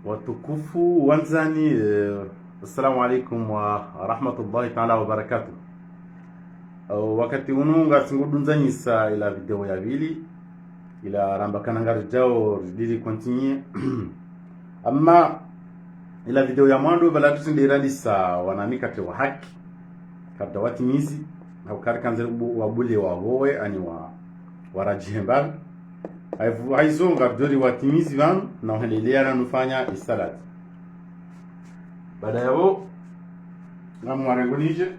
watukufu wanzani, assalamu alaikum wa rahmatullahi ta'ala wa barakatuh. Wakati ununga singudunzanyisa ila video ya vili ila rambakana ngarjao ridili continue amma ila video ya mwando bala tusindirandisa wanamikate wa haki kabda watimizi au karkanzeru wabule wa wowe ani wa warajihembal aizo ngardori watimizi vanu na uhendelea na nufanya isalati. Baada yao ngamu warengonije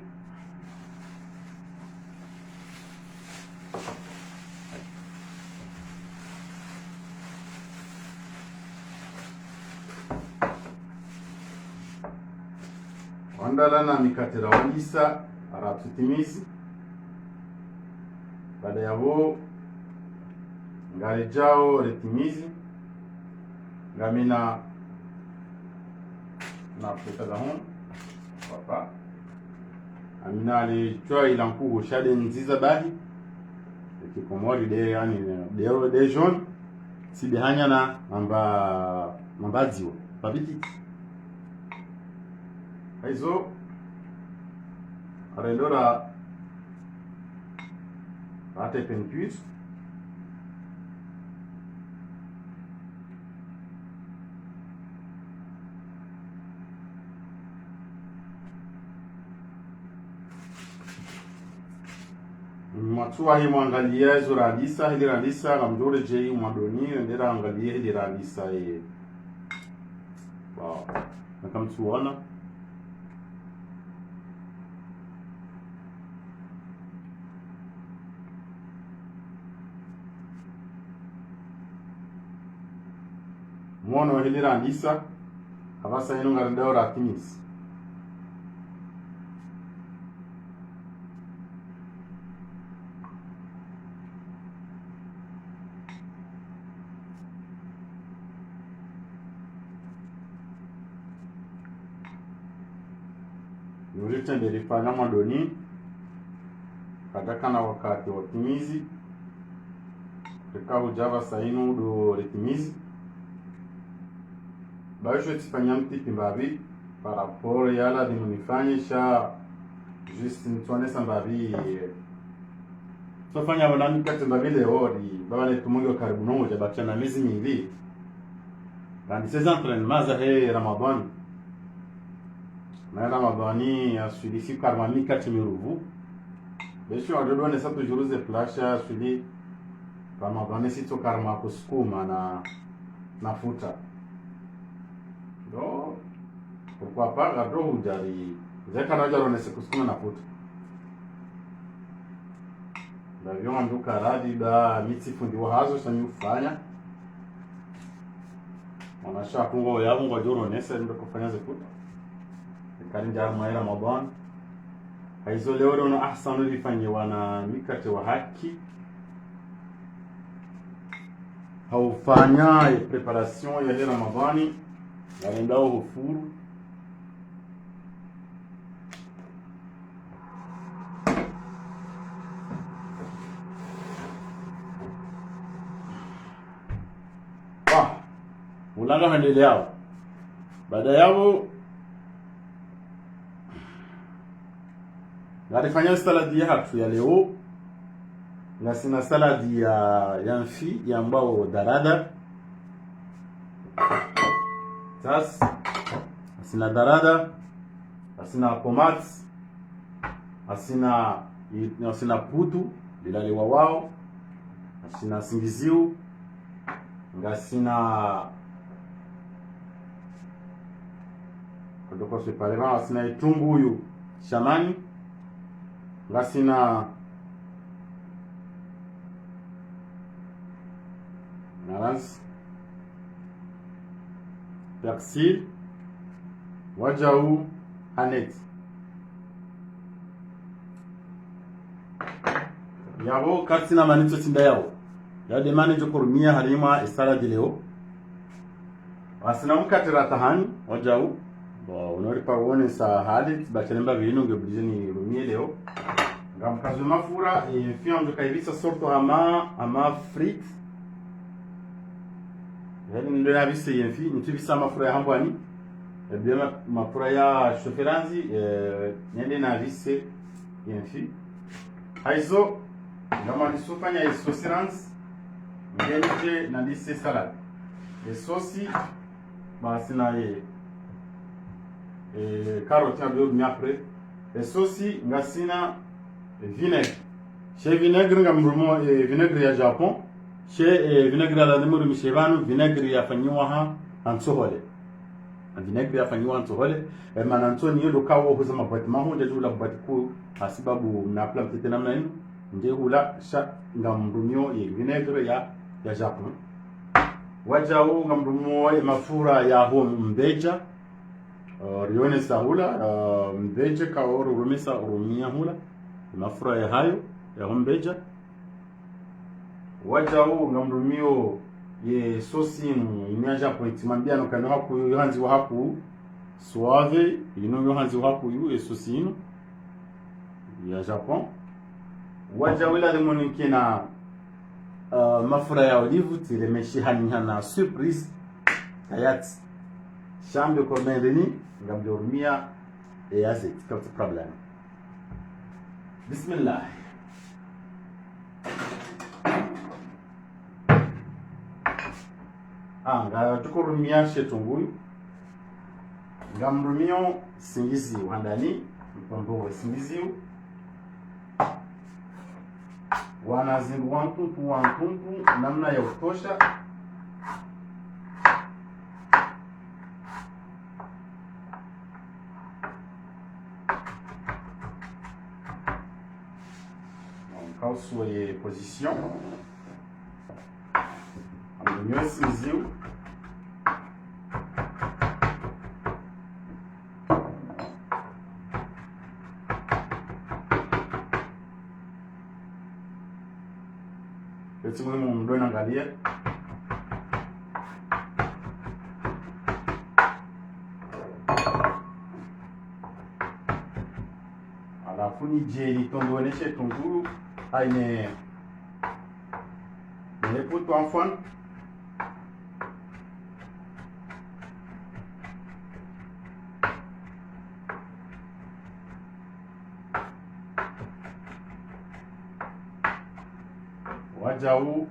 wandala na mikate rawanyisa aratutimizi. Baada yao ngari jao retimizi ngamina na futaza hon papa amina ali choi lanku shade nziza bahi kikomori de yani de jaune si behanya na mambaziwa babiti aizo arendora ate penpuis matua hii mwangalia hizo radisa hili radisa la mjore jei mwadoni ndera angalia hili radisa wow na kama tuona mwono hili radisa habasa ino ngarendao ratimisi Yurita nderifanya mwadoni kadaka na wakati watimizi rekahu java sainu do retimizi baisho tifanya mtipi mbabi paraporo yala dimunifanye sha juste ntuane sambabi so fanya wanami kati mbabi leo di baba le tumungi karibu noja bachana mizi mingi bandi ces entraînements za Ramadan na Ramadani asuli karmami kati miruvu besho adodo ne sato juruze plasha asuli Ramadani sito karma kusukuma na futa do pourquoi pas gado hujari zekana jaro ne kusukuma na futa davyo anduka radi da miti fundi wahazo shanyu kufanya wanasha kungo yabo ngajoro nese ndo kufanya zikuta kari njar mai Ramadan haizo leo na ahsanu lifanye wana mikate wa haki haufanya preparation ya Ramadani walendao hufuru ulanga hendelea. Baada yao ngalifanya saladi ya hatu ya leo na sina saladi ya mfi ya mbao darada tas asina darada asina pomats asina putu bilaliwa wao asina singiziu ngasina kodoko separema asina itungu huyu shamani ngasina naras persil wajau hanet yabo katsina manito tinda yao ya de manager kurmia halima saladi leo asina mkatira tahani wajau unori pawone sa halit bachelemba vino ngeblijeni rumie leo ngamkazo mafura fiando kaivisa sorto ama frit yani ndo na vise yenfi ntibisa mafura ya hambwani bema mafura ya shoferanzi nyende na vise yenfi aizo ngama nisufanya isoseransi ngenje na lise salade esosi basi na carotte abyo miapre esosi ngasina vinaigre chez vinaigre ngamrumo vinaigre ya Japon chez vinaigre la demuru mishevanu vinaigre yafanyiwa ha ansohole vinaigre yafanyiwa ansohole manantoni yelo kawo huzama batima hunja jula batiku asibabu na pla mtete namna yenu nje hula sha ngamrumyo vinaigre ya Japon wajao ngamrumo mafura ya ho mbeja rione sahula mbeje ka oro rumisa rumia hula mafura ya hayo ya hombeja wajao ngamrumio ye sosi inyaja point mambiano kana haku yohanzi wa haku suave ino yohanzi wa haku yu sosi ino ya Japon wajao ila demonikina mafura ya olive tile meshihani hana surprise hayati chambe komendeni ngamdormia azet pas de problème bismillah nga tukurumia shetunguyu ngamrumio singizi wandani mpombo singizi wanazingu wantuntu namna ya kutosha sua position amanhã cinzil eu tenho um dois na galinha alafu ni jeli tondoneshe tunguru aine neputo enfant wajau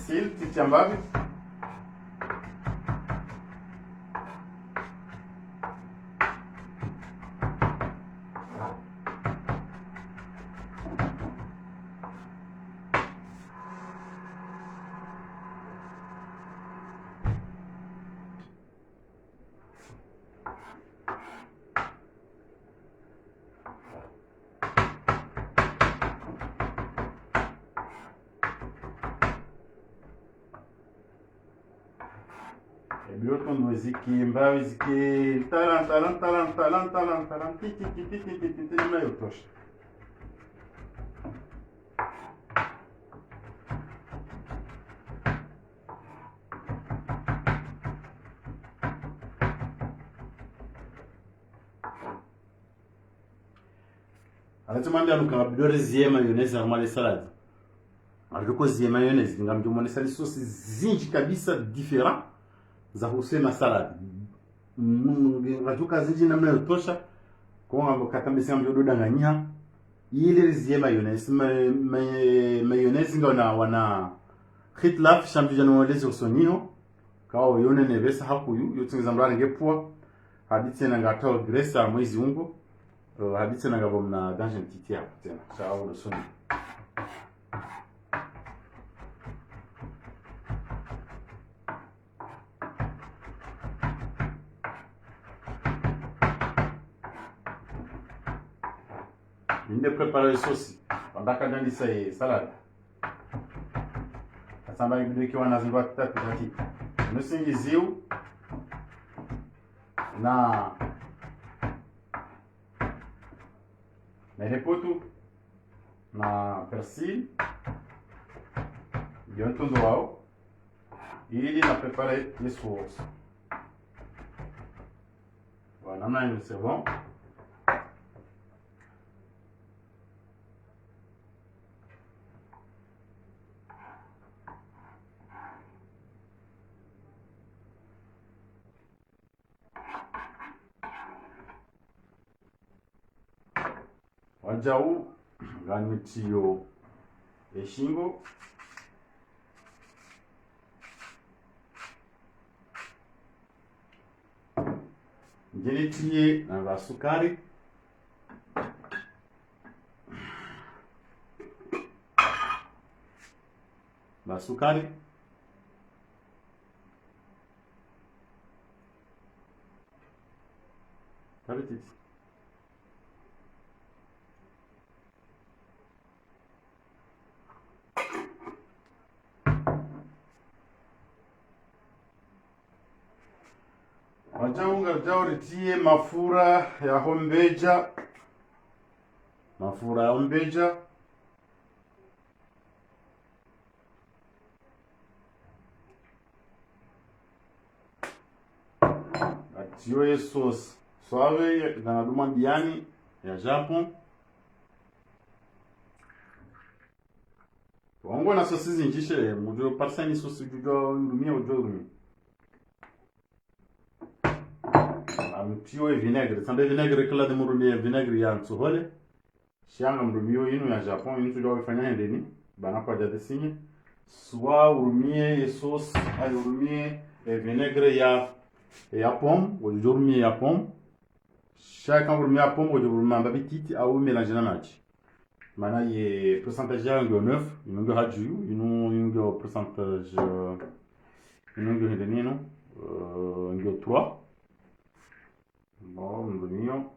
sil titiambavi Bioto ndo zikimba ziki talan titi na yotosha anatumambia nukabidore zie mayonnaise normale salade aliko zie mayonnaise ngamjumone sali sauce zinji kabisa different za kusema salad ngajuka zinji namna yotosha kwa ngambo katambisa mjodo danganya ile zie mayonnaise mayonnaise ngona wana khitlaf shamju janwalezi usoniho kao yone nevesa hakuyu yotinza mrani ngepwa hadithi na ngatoa gresa mwezi ungo hadithi na ngabo mna danger titia tena chao usoni Ninde prepara sauce pandaka ndani sai salad asamba ibidi kiwa na zingwa tatu nusingiziu na repotu na persil yontunzo wao, ili na prepare le sauce namna hiyo c'est bon. Wajau ganitiyo eshingo ngelitiye na basukari tabititi wajaunga jauritie mafura ya hombeja atiyo sauce suave na duma biani ya Japon. Wango na sauce zinjishe mujo parsani sauce jujo ndumia ujorumi. Amtiyo vinaigre, sande vinaigre kala de murumia vinaigre ya nsuhole. Shianga mrumio inu ya Japon inu tujo wafanya hendeni bana kwa jade sinye. Soit urumie sauce ay urumie vinaigre ya pomme, ou urumie ya pomme. Chaque urumie ya pomme ou urumie mbabititi au mélange na maji. Mana ye pourcentage ya ngo 9, ngo haju, ngo pourcentage ngo hendeni no ngo 3. Bon, mrumio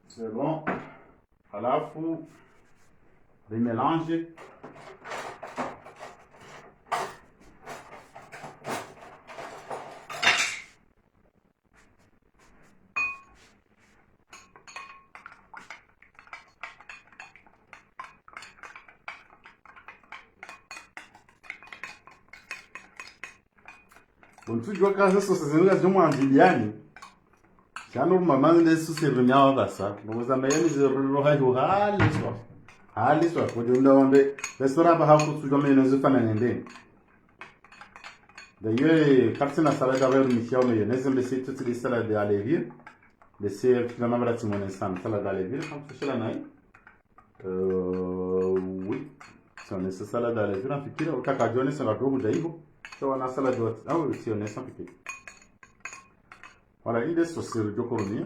c'est bon. Halafu remélange Untujua kazi sasa zinga zomu ambiliani. Chano mamani de susirunya basa. Ngoza mayeni zero hayo hali swa kwa junda wambe restaurant ba hapo tujua mayeni zifana nende. D'ailleurs, quand c'est la salade avec Michel mayonnaise, mais c'est toutes les salades à l'évire. C'est finalement la timone salade à l'évire comme c'est la naï. Oui. C'est une salade à l'évire en fikira au kakajone c'est la dogo jaibo. So na salade wat au si on est sans piquer. Voilà, il est saucé le jokoroni.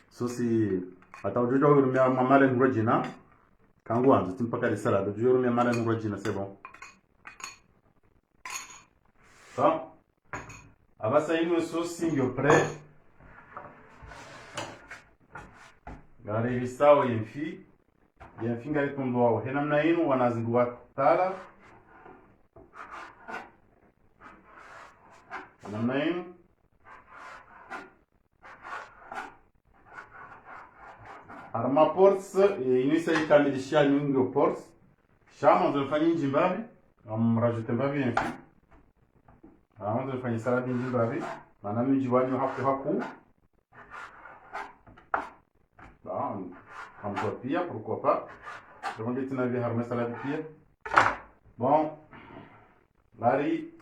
So si ata ujojo urumia mamale ngojina kangu anzu timpaka salade ujojo urumia mamale ngojina c'est bon. Ça abasa ino sauce ndio prêt. Gari visao yemfi ngari tumbo wao henamna ino wanazingua tala namna ino arma ports inisa ikamilishia nyungo ports shama zofanya njimbavi amrajute mbavi yemfi amo zofanya saladi njimbavi mana mjiwanyo haku bon comme pia pourquoi pas donc tu n'avais harmé salade pia bon lari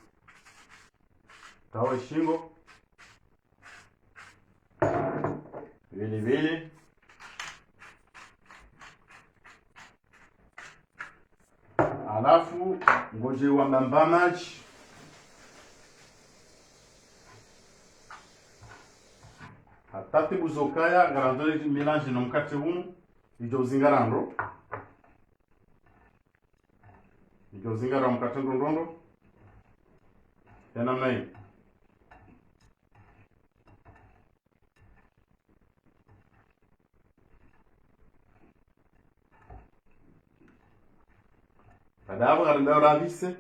tawa shingo vile alafu ngoje wa mbambamaji atati buzokaya grandeur mélange no mkate unu ijo zingarando mkate ndondo tena mnai baada hapo ngarenda rabise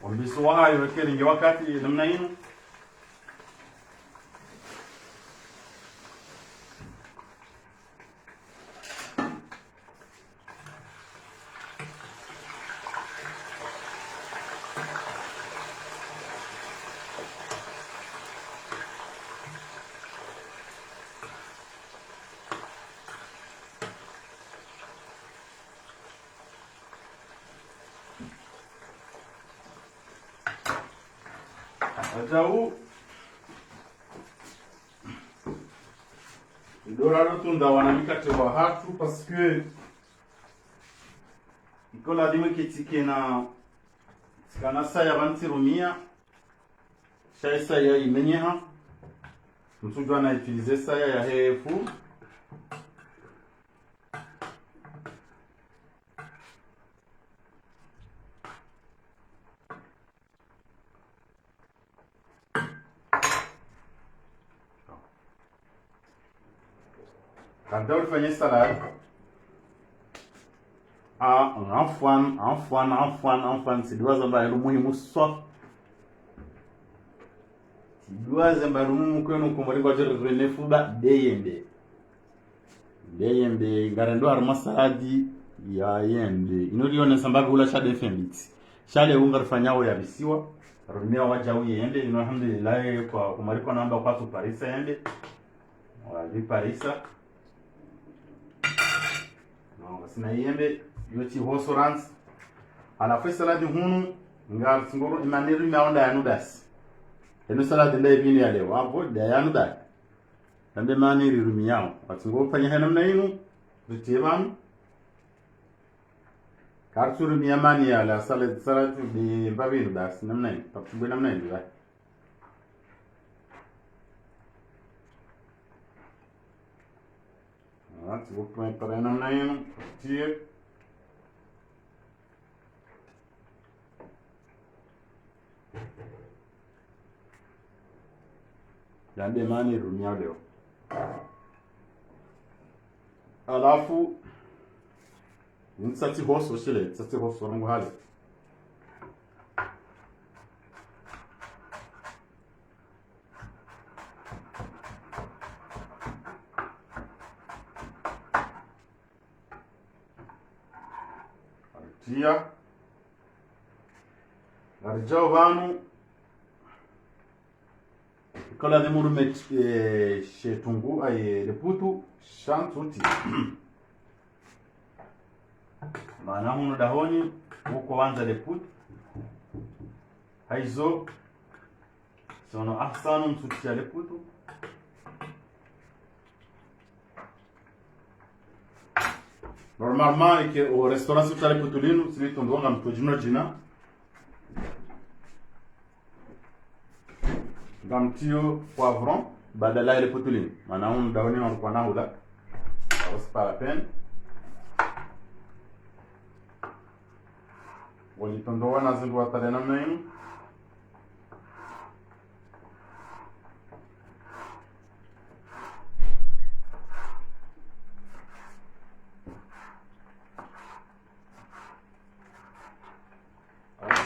Wambiso wahayo wekeringe wakati namna hino Ajau idora rotunda wanamikate wa hatu parce que ikola dimwe kitike na kana saya bantirumia shaisa ya imenyeha mtujwa na utiliser saya ya hefu Quand on fait salade, enfant, c'est dois zamba muhimu swa. Dois zamba muhimu kwenu kumuri kwa jere rene fuba deyende. Deyende garando arma saladi ya yende. Inolione samba gula shade fembiti. Shale ungar fanyao ya bisiwa. Rumia waja uyende, alhamdulillah kwa kumari kwa namba kwa tu Parisa yende. Wazi Parisa. Sina yembe yoti hosorans ala foi salade hunu ngal ngoro imaniru maonda yanudas eno salade le bini yale wapo da yanuda tambe mani rirumiyao watingo fanya hena mna inu zitebam karturu miyamani yala salade de babinu das namna inu papugwe namna inu da Anzi, vou para namna inu tie Jambe mani rumia leo. Alafu nsati hoso shile, nsati hoso rangu hali. Tia Arjao vanu Kola de muru met shetungu ay leputu shantuti maana hunu dahoni huko wanza leputu haizo sono ahsanu mtuti ya leputu normalement au restaurant sur le leputu c'est ton donga mtojino jina Gamtio poivron badala ile putulini maana hunu dahoni wanakuwa nao la c'est pas la peine walitondoa na zindu watale namna hino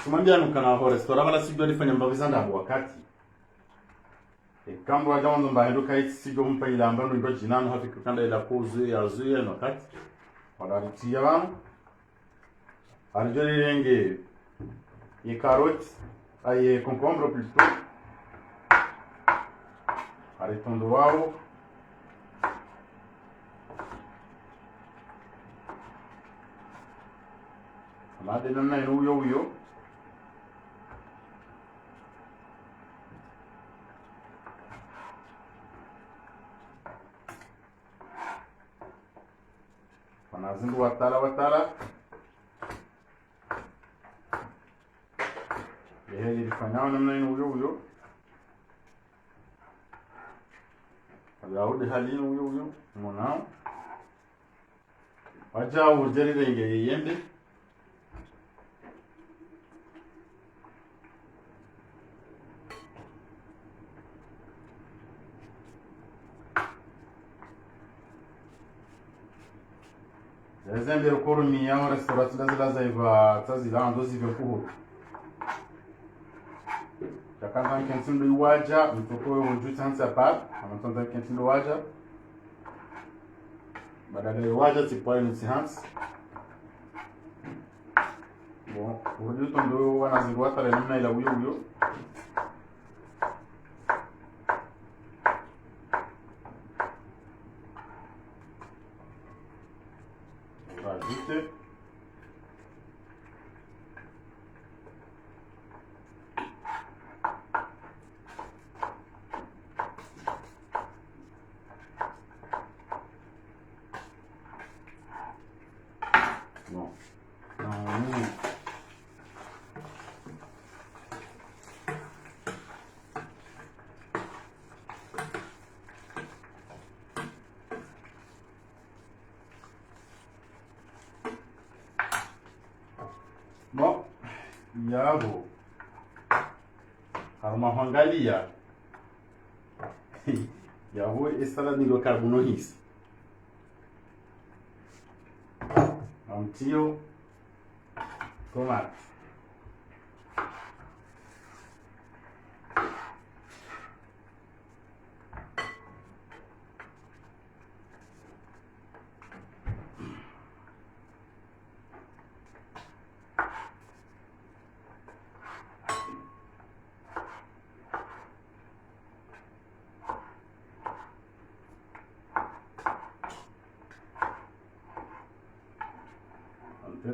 Sumambia nukana ho restaurant wala sijua nifanya mbavizanda hapo wakati Kambo aja wanzo mbahendu kai sigo mpa ila ambano ndo jinano hafi kukanda ila kuzuye ya zuye no kati wadaritia wano Arjoli renge ye carotte aye concombre plutôt aretondo wao amade nana ino uyo Panazindu watala Yehe ilifanyao namna ino uyo Yaudi halini huyo mwanao wacha urjerire nge yende Yazembe rukuru miyao restaurant lazila iva tazila ndo zive kuhuru Chakanda kensindo iwaja mtoko wonju chansa pat amatonda kensindo waja badala iwaja tipwa ni chance bon urudi tondo wanazingwa tale namna ila huyo Rajoute bon Bon, yabo haruma hangalia yabo esala ni carbonohis Antio tomate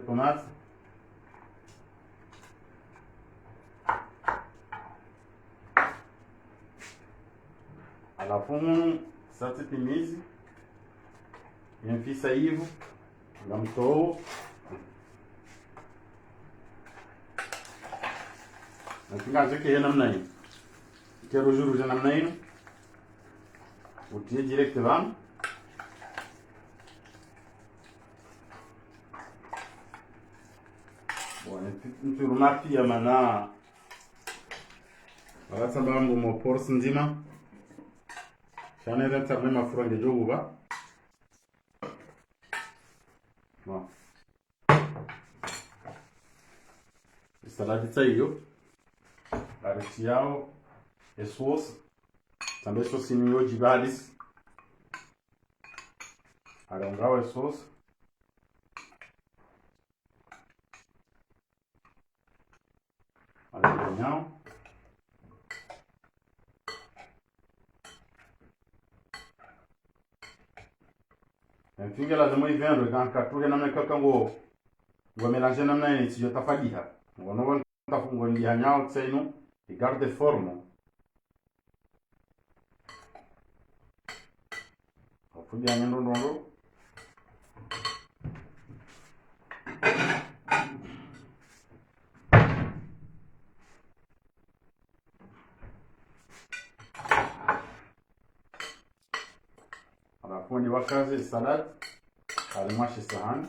tomate alafu sasa timizi yamfisa hivyo na mtoo na kingaje ke namna hii kero juru za namna hii utie direct vam Nturuma pia mana Waratamba mo porsi nzima Shane renta mema furange jogu ba Bon Saladi hiyo Ariti yao sauce Tambe sauce ni yo jibalis Arongawa sauce Não. Enfim, ela deu uma vendo, então captura na minha cacango. Vou melange na minha se eu tá fadiha. Vou não tá com o dia nhau, sei não. E garde forma. Vou fui dia não não. Fundi wakazi salad alimashi sahani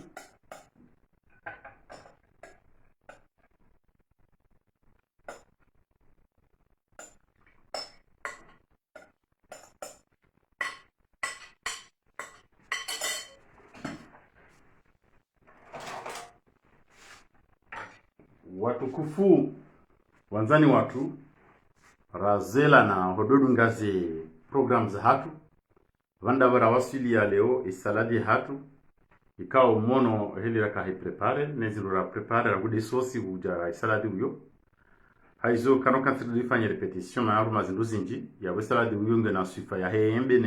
watukufu wanzani watu razela na hododu ngazi programs hatu Vanda vara wasili ya leo isaladi hatu ikao mono heli raka prepare nezilura prepare ragude sosi uja isaladi uyo haizo kano kanti fanya repetition na aruma zinduzi nji ya isaladi uyo ngena sifa ya hembe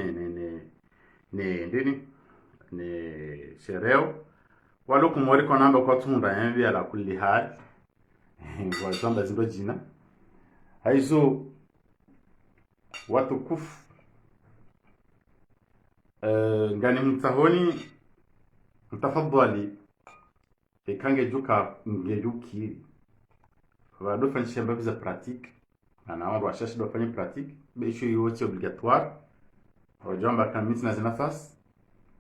ne shereo walo kumori kwa namba kwa tunda hembe ala kulli hali kwa zamba zindo jina haizo watu kufu ngani mtahoni mtafadhali ikange juka ngejuki vado fanisha mbabi za pratique na wao washashi do fanya pratique besho yote obligatoire wajamba kamisi na zinafas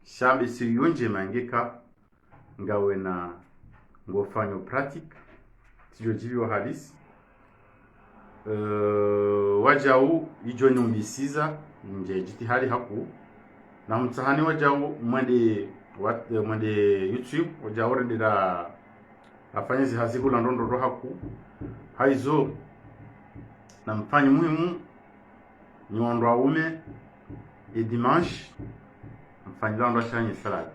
shabi si yunje mangeka ngawe na ngofanyo pratique tijo jivi wa hadisi wajau ijo nyumbisiza nje jitihadi haku na mtahani wajau mwende YouTube wajau rendira afanye zihaziku la ndondo haku haizo na mfanyi muhimu nyondo aume et dimanche mfanyi la ndo shanye salade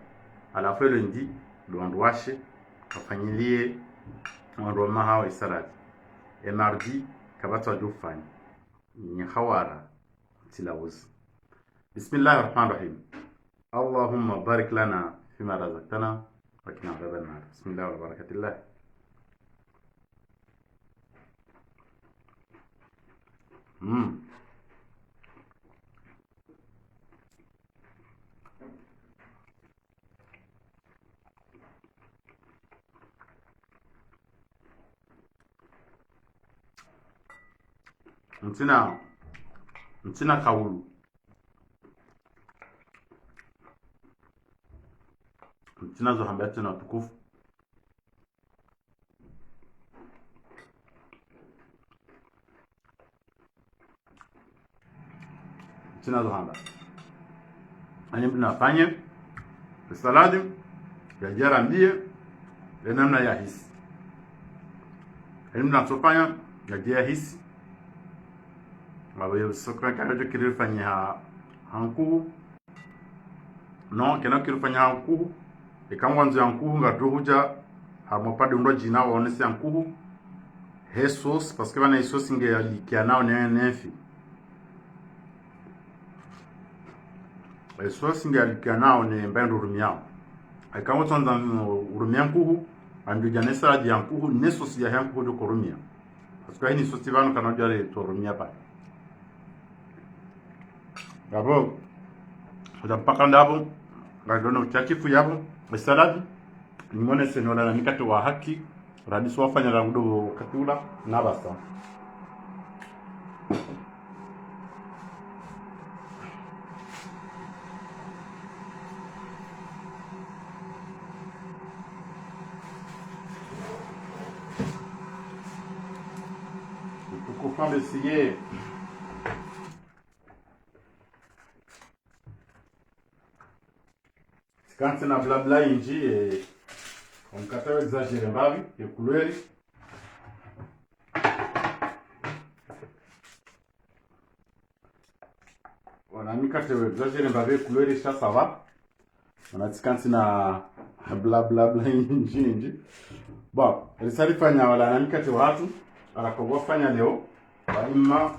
alafu lundi ndo washe afanyilie ndo mahawa salade et mardi kabata jufanya ni khawara tilawuz. Bismillahir rahmanir rahim. Allahumma barik lana fima razaqtana wa qina adhaban nar. Bismillah wa barakatillah. Mtina kaulu. Mtina zo hambete na tukufu. Mtina zo hamba. Ani mbina fanye saladi ya jara mbie ya namna ya hisi. Ani mbina tofanya ya jara hisi. Mawe sokra kaje kiri fanya hanku no kena kiri fanya hanku ikamwa nzo hanku ngatu huja hamopade ndo jina waonese hanku Jesus parce que bana isosi nge alikia nao nefi isosi nge alikia nao ne mbendo rumiao ikamwa tonza urumia hanku andu janesa di hanku nesosi ya hanku do korumia parce que ni sosi bana kana jare to rumia pa D'abord, on a pas kandabo, ngadono chakifu yabo, saladi, nimone senola na mikate wa haki, radiso wafanya la ngudo katula na basta. Tukufambe essayer quand c'est na blabla inji et on kata exagere mbavi ya kulweli wana mikate exagere mbavi kulweli sha sawa wana tikansi na blabla inji bon risali fanya wala na mikate watu alakogwa fanya leo wa imma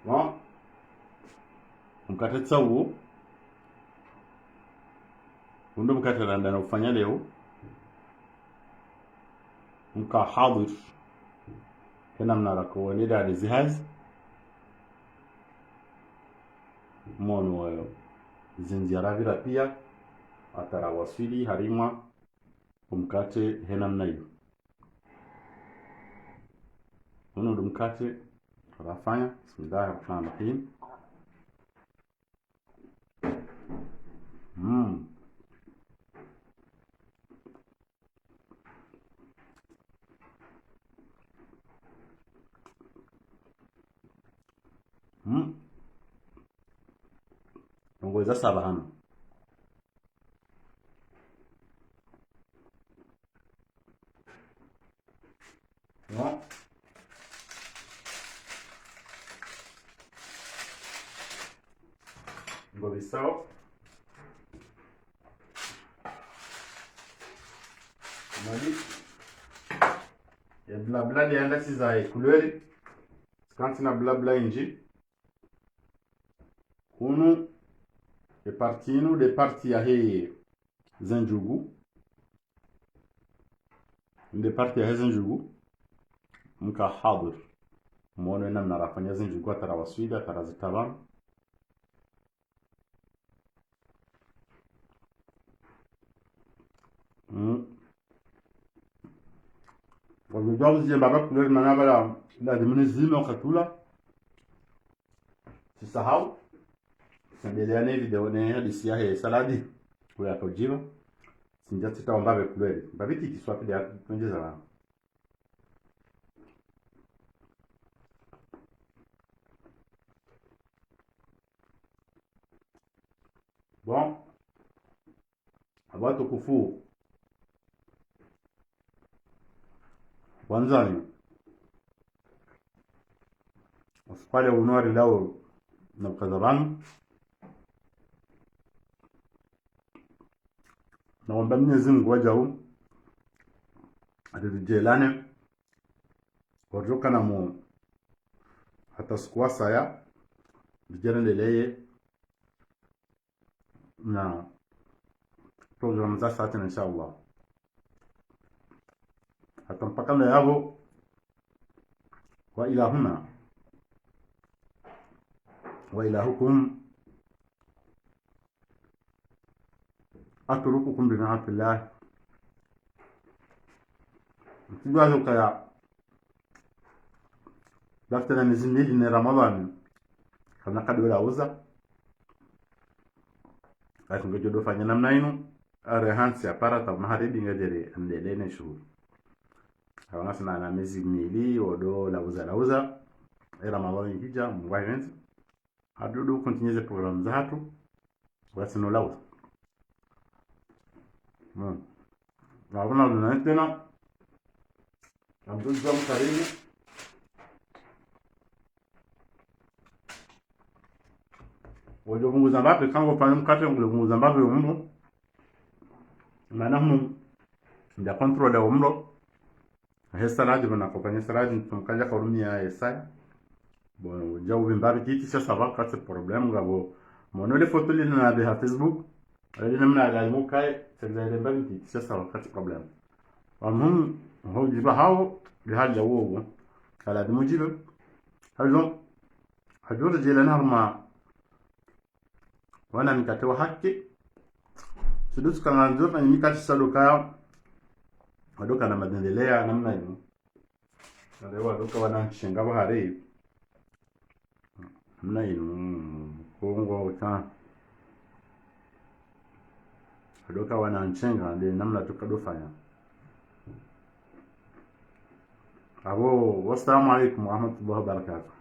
Bon, mkate tsawo undo mkate randa na ufanya leo mka hadir kena mnara ko ni da zihaz mono zinjara vira pia atara wasili harima mkate henam nayo undo mkate rafanya. Bismillahir rahmanir rahim. Ngoza sabahana. No. Ngobisao. Mali. Ya blabla ni anda siza kulweli. Kanti na blabla inji. Kunu e partinu de parti ya he zanjugu. De parti ya he zanjugu. Mka hadir. Mwono ina mnarafanya zanjugu atara waswida atara zitaban. Wajua uzi mbaba kulele manabala la dimini zima wakatula. Sisahau. Sembeleane video ne hadisi ya saladi. Kuya kujiro. Sinjati ta mbabe kulele. Mbabiti kiswapi ya kunjeza la. Bon. Abato kufu. Kwanza ni usipale unwari lao na ukadhabanu. Na wamba Mwenyezi Mungu wajahu atatujelane wajoka na mu hata sikuwa saya vijana leleye na program za sasa inshallah hata mpaka na yabo wa ilahuna wa ilahukum atrukukum bi ni'matillah tibazo kaya daftana nizimili ni Ramadhan kana kadwala uza aiko ngojo fanya namna inu rehansi apara ta maharibi ngajere ndelene shughuli hawana sana na miezi miwili odo lauza Ramadhan ikija Mungu event adudu continue program zatu basi no lauza Naona tunatena Abdul karibu wajo punguza mbape kango pa mkate ngule punguza mbape umro maana humu ndia control ya umro hesalaji bana kopanya salaji tumkaja karumia esa bon jawu mbape kiti sasa vakati problem ngabo monole photo lina na be Facebook ali namna lazima kai sasa mbape kiti sasa vakati problem amhum ho jiba hao bihali ya wogo kala dimujibe hajo hajo jela narma wana mikate wa haki sudus kana ndio na mikate sadoka wadoka na madendelea namna hiyo ndio wadoka wana shinga bahari namna hiyo kongo ta wadoka wana nchenga ndio namna tukadofanya abo wassalamu alaikum warahmatullahi wabarakatuh.